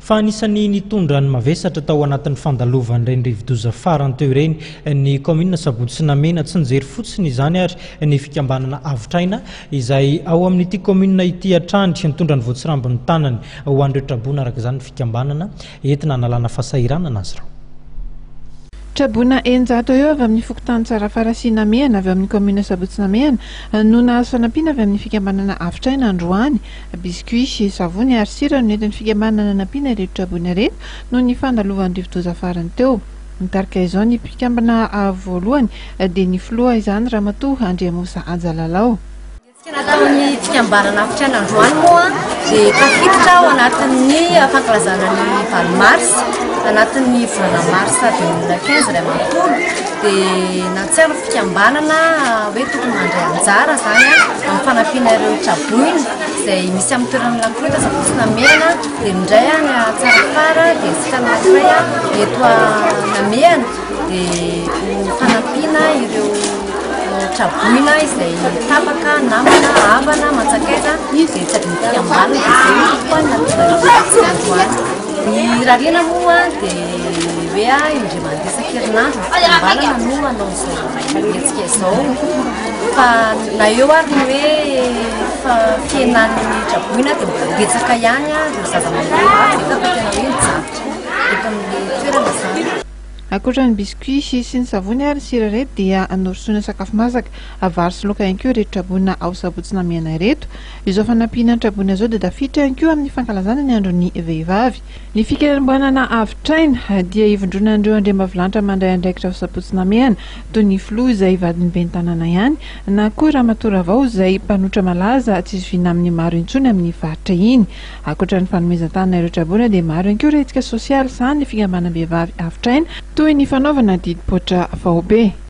fa anisany nitondra ny mavesatra tao anatin'ny fandalovany reny rivodoza farany teo ireny ny commune Sabotsy Namena tsy nijery fotsiny izany ary ny fikambanana Avitraina izay ao amin'ity commune ity Atrandry nitondra ny voatsirambiny tanany ho an'ireo trabona araka izany ny fikambanana entina analana fahasahiranana azy ireo. Trabona enjato eo avy amin'ny fokotany tsara farasina mehana avy amin'ny commune Sabotsy Namena no nahazo fanampiana avy amin'ny fikambanana Avitraina androany. Biscuit sy savony ary sira no nentin'ny fikambanana nampiana ireto trabona ireto no ny fandalovan'ny rivodoza farany teo. Mitarika izao ny mpikambana voalohany dia ny filoha izany Ramatoa Andriamosa Ajalalao. Nataony fikambanana Avitraina androany moa dia tafiditra ao anatin'ny fankalazana ny valo mars anatin'ny volana mars 2015 ray manontolo dia natsara fikambanana hoe tokony mandray anjara zany amin'ny fanampiana ireo traboina izay misy amin'ny toerana Lakoreta Sabotsy Namena dia indray ny tsara fara dia sikana anankiray eto Namena dia fanampiana ireo traboina izay tapaka namana havana matsakaiza dia sady fikambanana izay koa natondra ny rarina moa dia hoe indray mandesa-kerinandro fikambanana no anao izao hetsika izao fa na eo ary ny hoe fiainan'ny traboina dia mbola betsaka ihany dia zaza mandeha dia tena hoe nijarotra eto amin'ny toerana izany. Ankoatran'ny biscuit sy ny savony ary sira ireto dia anorosoana sakafo masaka vary sy laoka ihany koa ireto trabona ao Sabotsy Namena ireto. Izao fanampiana ny trabona izao dia tafiditra ihany koa amin'ny fankalazana ny andron'ny vehivavy. Ny fikambanana Avitraina dia ivondronan'ireo andriambavilanitra mandray andraikitra ao Sabotsy Namena toy ny filoha izay vadiny ben'ny tanàna ihany na koa Ramatoa Ravao izay mpanotra malaza tsy izoviana amin'ny maro intsony amin'ny faritra iny. Ankoatran'ny fanomezan-tany ireo trabona dia maro ihany koa ireo hetsika sosialy sany ny fikambanana vehivavy Avitraina toy ny fanaovana didy-poitra vahobe.